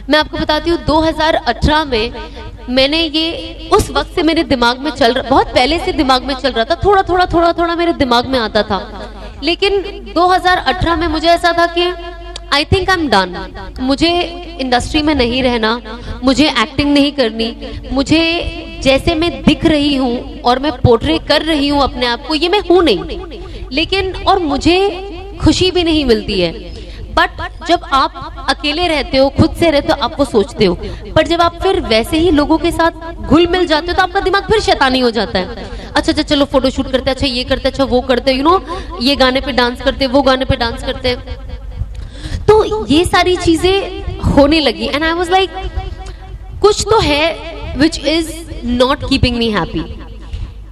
मैं आपको बताती हूँ 2018 में मैंने ये, उस वक्त से मेरे दिमाग में चल रहा, बहुत पहले से दिमाग में चल रहा था, थोड़ा थोड़ा मेरे दिमाग में आता था, लेकिन 2018 में मुझे ऐसा था कि I think I am done, मुझे इंडस्ट्री में नहीं रहना, मुझे एक्टिंग नहीं करनी, मुझे जैसे मैं दिख रही हूँ और मैं पोर्ट्रे कर रही हूँ अपने आप को, ये मैं हूँ नहीं, लेकिन और मुझे खुशी भी नहीं मिलती है। बट जब आप अकेले रहते हो, खुद से रहते हो, आप वो सोचते हो, पर जब आप फिर वैसे ही लोगों के साथ घुल मिल जाते हो तो आपका दिमाग फिर शैतानी हो जाता है। अच्छा चलो फोटो शूट करते हैं, अच्छा ये करते हैं, अच्छा वो करते हैं, यू नो, ये गाने पे डांस करते हैं, वो गाने पे डांस करते हैं, तो ये सारी चीजें होने लगी। एंड आई वाज लाइक कुछ तो है which is not keeping me happy,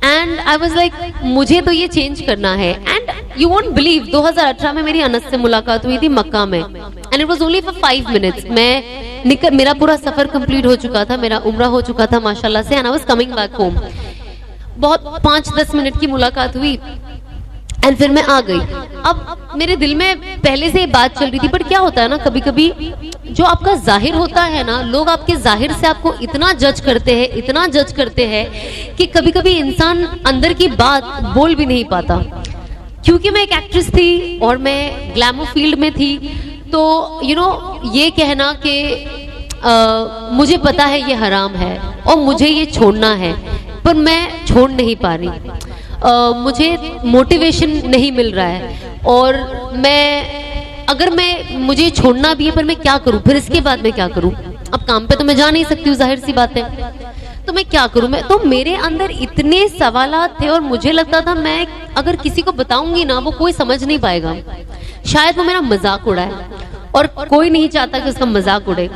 and I was like मुझे तो ये चेंज करना है। एंड यू वोंट बिलीव 2018 में मेरी अनस से मुलाकात हुई थी मक्का में, and it was only for 5 minutes. मैं मेरा पूरा सफर कंप्लीट हो चुका था, मेरा उम्रा हो चुका था माशाल्लाह से, and I was coming back home. बहुत 5-10 मिनट की मुलाकात हुई एंड फिर मैं आ गई। अब मेरे दिल में पहले से बात चल रही थी, बट क्या होता है ना, कभी कभी जो आपका जाहिर होता है ना, लोग आपके जाहिर से आपको इतना जज करते हैं, इतना जज करते हैं कि कभी कभी इंसान अंदर की बात बोल भी नहीं पाता। क्योंकि मैं एक एक्ट्रेस थी और मैं ग्लैमर फील्ड में थी, तो यू नो ये कहना कि मुझे पता है ये हराम है और मुझे ये छोड़ना है, पर मैं छोड़ नहीं पा रही, मुझे मोटिवेशन नहीं मिल रहा है, और मुझे छोड़ना भी है, पर मैं क्या करूं, फिर इसके बाद मैं क्या करूं? अब काम पे तो मैं जा नहीं सकती हूँ, जाहिर सी बात है, तो मैं क्या करूं? तो मेरे अंदर इतने सवालात थे और मुझे लगता था मैं अगर किसी को बताऊंगी ना, वो कोई समझ नहीं पाएगा, शायद वो मेरा मजाक उड़ाए, और कोई नहीं चाहता कि उसका मजाक उड़े।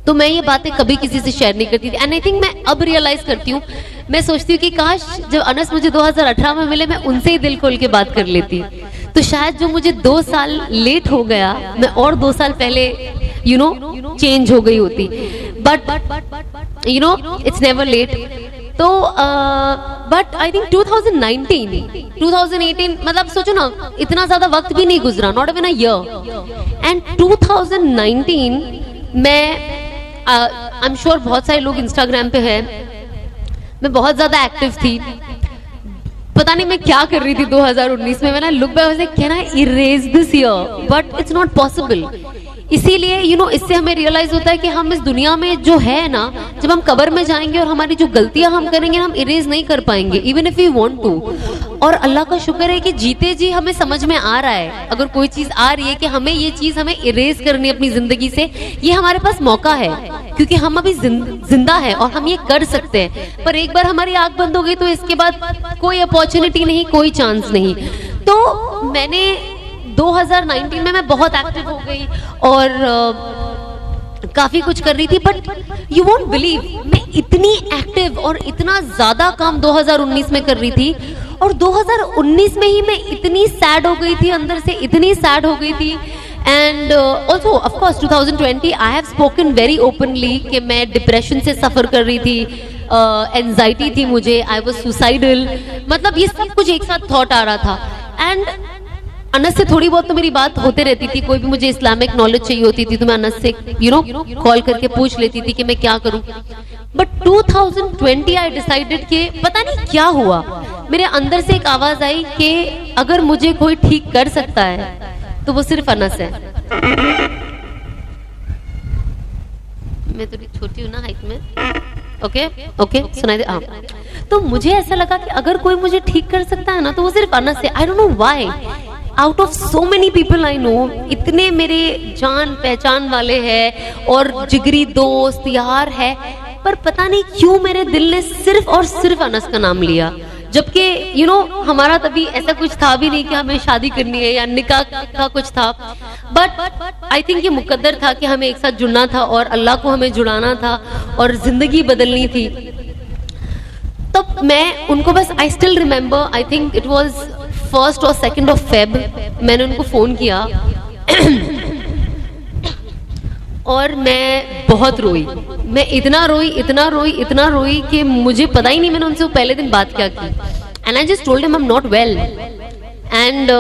तो मैं ये बातें कभी किसी से शेयर नहीं करती थी। एंड आई थिंक मैं अब रियलाइज करती हूँ, मैं सोचती हूँ कि काश जब अनस मुझे 2018 में मिले, मैं उनसे ही दिल खोल के बात कर लेती, तो शायद जो मुझे 2 साल लेट हो गया, मैं और 2 साल पहले यू नो चेंज हो गई होती। But you know it's never late. तो बट आई थिंक 2018 मतलब सोचो ना, इतना ज्यादा वक्त भी नहीं गुजरा, not even a year. And 2019 में आई एम श्योर बहुत सारे लोग इंस्टाग्राम पे हैं, मैं बहुत ज्यादा एक्टिव थी, पता नहीं मैं क्या कर रही थी 2019 में। मैंने look back, can I erase this year, but it's not possible. इसीलिए यू नो इससे हमें रियलाइज होता है कि हम इस दुनिया में जो है ना, जब हम कब्र में जाएंगे और हमारी जो गलतियां हम करेंगे हम इरेज नहीं कर पाएंगे, even if we want to. और अल्लाह का शुक्र है कि जीते जी हमें समझ में आ रहा है, अगर कोई चीज आ रही है कि हमें ये चीज हमें इरेज करनी है अपनी जिंदगी से, ये हमारे पास मौका है, क्योंकि हम अभी जिंदा है और हम ये कर सकते हैं। पर एक बार हमारी आंख बंद हो गई तो इसके बाद कोई अपॉर्चुनिटी नहीं, कोई चांस नहीं। तो मैंने 2019 में मैं बहुत एक्टिव हो गई और काफी कुछ कर रही थी, बट यू वोंट बिलीव मैं इतनी एक्टिव और इतना ज्यादा काम 2019 में कर रही थी, और 2019 में ही मैं इतनी सैड हो गई थी, अंदर से इतनी सैड हो गई थी। And also of course 2020 I have spoken very openly कि मैं डिप्रेशन से सफर कर रही थी, एंजाइटी थी मुझे, आई वाज सुसाइडल, मतलब ये सब कुछ एक साथ थॉट आ रहा था। एंड अनस से थोड़ी बहुत तो मेरी बात होते रहती थी, कोई भी मुझे इस्लामिक नॉलेज चाहिए होती थी तो मैं अनस से यू नो कॉल करके पूछ लेती थी कि मैं क्या करूं। बट 2020 आई डिसाइडेड कि पता नहीं क्या हुआ, मेरे अंदर से एक आवाज आई कि अगर मुझे कोई ठीक कर सकता है तो वो सिर्फ अनस है। मैं थोड़ी छोटी हूँ ना हाइट में, ओके सुनाई दे। हाँ, तो मुझे ऐसा लगा कि अगर कोई मुझे ठीक कर सकता है ना तो वो सिर्फ अनस है। आई don't know why, out of so many people I know, इतने मेरे जान पहचान वाले हैं और जिगरी दोस्त यार है, पर पता नहीं क्यों मेरे दिल ने सिर्फ और सिर्फ अनस का नाम लिया, जबकि यू नो हमारा तभी ऐसा कुछ था भी नहीं कि हमें शादी करनी है या निकाह का कुछ था। बट आई थिंक ये मुकद्दर था कि हमें एक साथ जुड़ना था और अल्लाह को हमें जुड़ाना था और जिंदगी बदलनी थी। तब मैं उनको बस I still remember, I think it was 1 और 2 फेब, मैंने उनको फोन किया और मैं बहुत रोई, मैं इतना रोई कि मुझे पता ही नहीं मैंने उनसे पहले दिन बात क्या की। And I just told him I am not well, and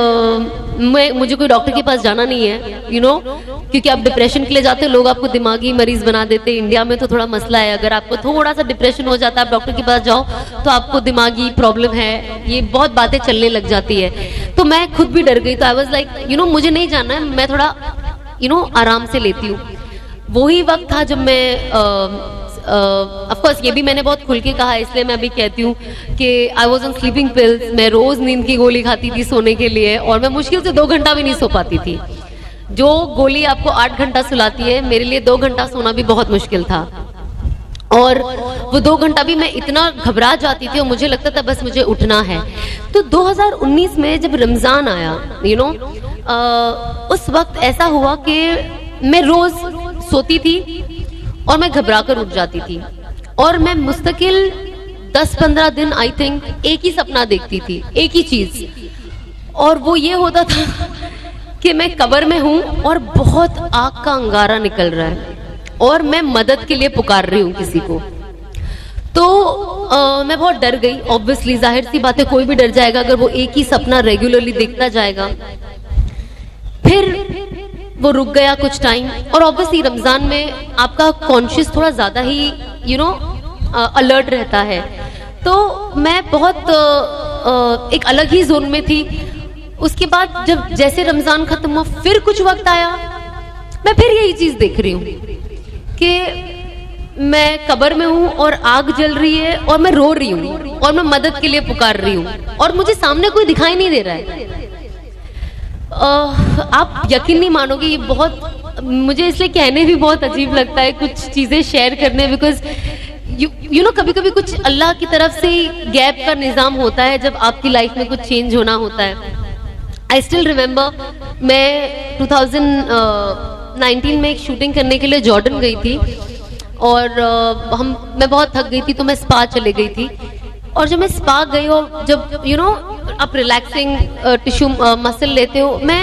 मुझे कोई डॉक्टर के पास जाना नहीं है, यू नो, क्योंकि आप डिप्रेशन के लिए जाते हो, लोग आपको दिमागी मरीज बना देते हैं। इंडिया में तो थोड़ा मसला है, अगर आपको थोड़ा सा डिप्रेशन हो जाता है आप डॉक्टर के पास जाओ तो आपको दिमागी प्रॉब्लम है, ये बहुत बातें चलने लग जाती है। तो मैं खुद भी डर गई, तो आई वाज लाइक यू नो मुझे नहीं जाना है, मैं थोड़ा यू नो आराम से लेती हूँ। वही वक्त था जब मैं ऑफ कोर्स ये भी मैंने बहुत खुल के कहा, इसलिए मैं अभी कहती हूँ कि I was on sleeping pills. मैं रोज नींद की गोली खाती थी सोने के लिए, और मैं मुश्किल से 2 घंटा भी नहीं सो पाती थी। जो गोली आपको 8 घंटा सुलाती है, मेरे लिए 2 घंटा सोना भी बहुत मुश्किल था। और वो 2 घंटा भी मैं इतना घबरा जाती थी और मुझे लगता था बस मुझे उठना है। तो 2019 में जब रमजान आया, यू नो, उस वक्त ऐसा हुआ कि मैं रोज सोती थी और मैं घबरा कर उठ जाती थी, और मैं मुस्तकिल 10-15 दिन आई थिंक एक ही सपना देखती थी, एक ही चीज, और वो ये होता था कि मैं कब्र में हूं और बहुत आग का अंगारा निकल रहा है और मैं मदद के लिए पुकार रही हूँ किसी को। तो मैं बहुत डर गई। ऑब्वियसली जाहिर सी बात है, कोई भी डर जाएगा अगर वो एक ही सपना रेगुलरली देखता जाएगा। फिर वो रुक गया कुछ टाइम, और ऑब्वियसली रमजान में आपका कॉन्शियस थोड़ा ज्यादा ही यू नो अलर्ट रहता है। तो मैं बहुत एक अलग ही जोन में थी। उसके बाद जब जैसे रमजान खत्म हुआ, फिर कुछ वक्त आया, मैं फिर यही चीज देख रही हूँ कि मैं कब्र में हूँ और आग जल रही है और मैं रो रही हूँ और मैं मदद के लिए पुकार रही हूँ और मुझे सामने कोई दिखाई नहीं दे रहा है। आप यकीन नहीं मानोगे, ये बहुत मुझे इसलिए कहने भी बहुत अजीब लगता है कुछ चीजें शेयर करने, बिकॉज यू नो कभी कभी कुछ अल्लाह की तरफ से गैप का निजाम होता है जब आपकी लाइफ में कुछ चेंज होना होता है। आई स्टिल रिमेम्बर, मैं 2019 में एक शूटिंग करने के लिए जॉर्डन गई थी, और मैं बहुत थक गई थी तो मैं स्पा चले गई थी। और जब मैं स्पा गई और जब यू नो आप रिलैक्सिंग टिश्यू मसल लेते हो, मैं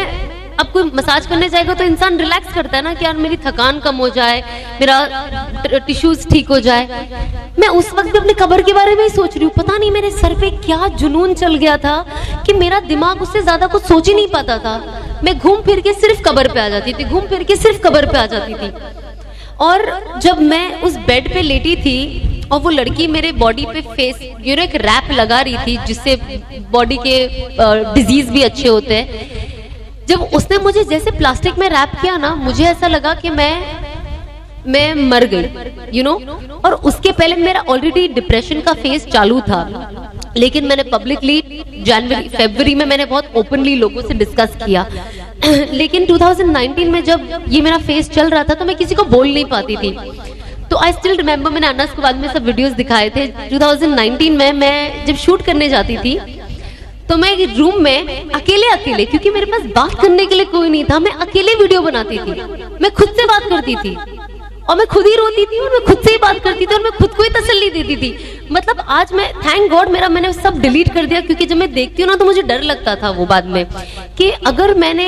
अब कोई मसाज करने जाएगा तो इंसान रिलैक्स करता है ना कि यार मेरी थकान कम हो जाए, मेरा टिश्यूज ठीक हो जाए। मैं उस वक्त भी अपने कब्र के बारे में ही सोच रही हूँ। पता नहीं मेरे सर पे क्या जुनून चल गया था कि मेरा दिमाग उससे ज्यादा कुछ सोच ही नहीं पाता था। मैं घूम फिर के सिर्फ कब्र पे आ जाती थी, घूम फिर के सिर्फ कब्र पे आ जाती थी। और जब मैं उस बेड पे लेटी थी और वो लड़की मेरे बॉडी पे फेस यू नो एक रैप लगा रही थी जिससे बॉडी के डिजीज भी अच्छे होते हैं, जब उसने मुझे जैसे प्लास्टिक में रैप किया ना, मुझे ऐसा लगा कि मैं मर गई, यू नो। और उसके पहले मेरा ऑलरेडी डिप्रेशन का फेज चालू था, लेकिन मैंने पब्लिकली जनवरी फरवरी में मैंने बहुत ओपनली लोगों से डिस्कस किया। लेकिन 2019 में जब ये मेरा फेज चल रहा था तो मैं किसी को बोल नहीं पाती थी। तो आई स्टिल रिमेम्बर, मैंने अनस के बाद में सब वीडियोस दिखाए थे। 2019 में मैं जब शूट करने जाती थी तो मैं रूम में अकेले, क्योंकि मेरे पास बात करने के लिए कोई नहीं था, मैं अकेले वीडियो बनाती थी। मैं खुद से बात करती थी और मैं खुद ही रोती थी और मैं खुद से ही बात करती थी और मैं खुद को ही तसल्ली देती थी। मतलब आज मैं थैंक गॉड मैंने सब डिलीट कर दिया, क्योंकि जब मैं देखती हूँ ना तो मुझे डर लगता था वो बाद में कि अगर मैंने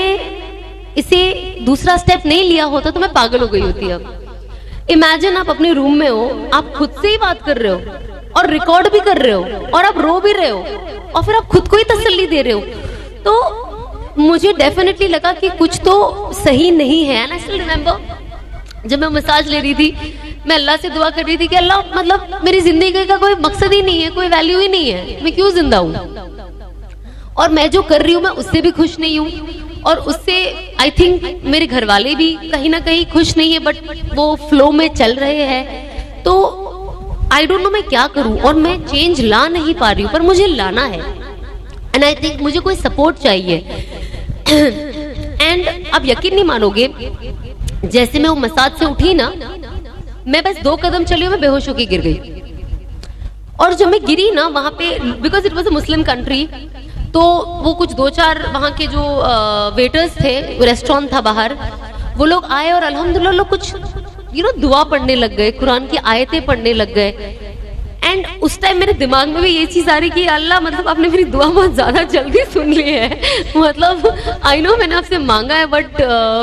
इसे दूसरा स्टेप नहीं लिया होता तो मैं पागल हो गई होती। अब इमेजिन आप अपने रूम में हो, आप खुद से ही बात कर रहे हो और रिकॉर्ड भी कर रहे हो और आप रो भी रहे हो और फिर आप खुद को ही तसल्ली दे रहे हो। तो मुझे डेफिनेटली लगा कि कुछ तो सही नहीं है। एंड आई स्टिल रिमेंबर, जब मैं मसाज ले रही थी मैं अल्लाह से दुआ कर रही थी कि अल्लाह, मतलब मेरी जिंदगी का कोई मकसद ही नहीं है, कोई वैल्यू ही नहीं है, मैं क्यों जिंदा हूँ और मैं जो कर रही हूँ मैं उससे भी खुश नहीं हूँ और उससे आई थिंक मेरे घर वाले भी कहीं ना कहीं खुश नहीं है, बट वो फ्लो में चल रहे हैं। तो आई डोंट नो मैं क्या करूं और मैं चेंज ला नहीं पा रही हूँ, पर मुझे लाना है एंड आई थिंक मुझे कोई सपोर्ट चाहिए। एंड आप यकीन नहीं मानोगे, जैसे मैं वो मसाज से उठी ना, मैं बस 2 कदम चली और मैं बेहोश होकर गिर गई। और जब मैं गिरी ना वहां पे, because it was a Muslim country, तो वो कुछ 2-4 वहां के जो वेटर्स थे, रेस्टोरेंट था बाहर, वो लोग आए और अल्हम्दुलिल्लाह लोग कुछ दुआ पढ़ने लग गए, कुरान की आयतें पढ़ने लग गए। एंड उस टाइम मेरे दिमाग में भी ये चीज आ रही कि अल्लाह, मतलब आपने मेरी दुआ बहुत ज्यादा जल्दी सुन ली है। मतलब आई नो मैंने आपसे मांगा है, बट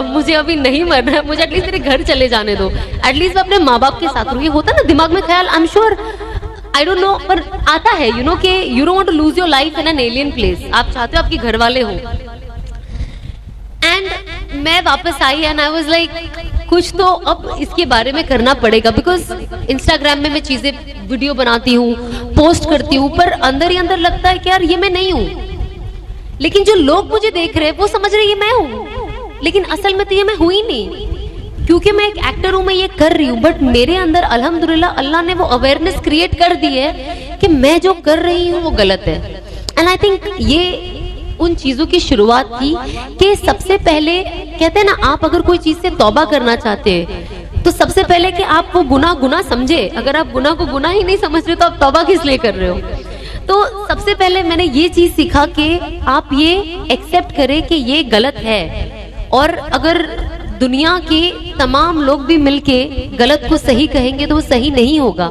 मुझे अभी नहीं मरना है, मुझे एटलीस्ट मेरे घर चले जाने दो, एटलीस्ट मैं अपने माँ बाप के साथ रहूँ। ये होता है ना दिमाग में ख्याल, I am sure, I don't know, पर आता है कि you don't want to lose your life in an alien place. आप चाहते हो आपके घर वाले हो। मैं वापस आई एंड आई वाज लाइक कुछ तो अब इसके बारे में करना पड़ेगा, बिकॉज इंस्टाग्राम में मैं चीजें वीडियो बनाती हूँ, पोस्ट करती हूँ, पर अंदर ही अंदर लगता है कि यार ये मैं नहीं हूँ। लेकिन जो लोग मुझे देख रहे हैं वो समझ रहे हैं ये मैं हूँ, लेकिन असल में तो ये मैं हूँ ही नहीं, क्योंकि मैं एक एक्टर हूँ, मैं ये कर रही हूँ, बट मेरे अंदर अल्हम्दुलिल्लाह अल्लाह ने वो अवेयरनेस क्रिएट कर दी है कि मैं जो कर रही हूँ वो गलत है। एंड आई थिंक ये उन चीजों की शुरुआत की कि सबसे पहले कहते हैं ना, आप अगर कोई चीज से तौबा करना चाहते हैं तो सबसे पहले कि आप वो गुनाह समझे। अगर आप गुनाह को गुनाह ही नहीं समझ रहे तो आप तौबा किस लिए कर रहे हो। तो सबसे पहले मैंने ये चीज सीखा कि आप ये एक्सेप्ट करें कि ये गलत है, और अगर दुनिया के तमाम लोग भी मिलके गलत को सही कहेंगे तो वो सही नहीं होगा।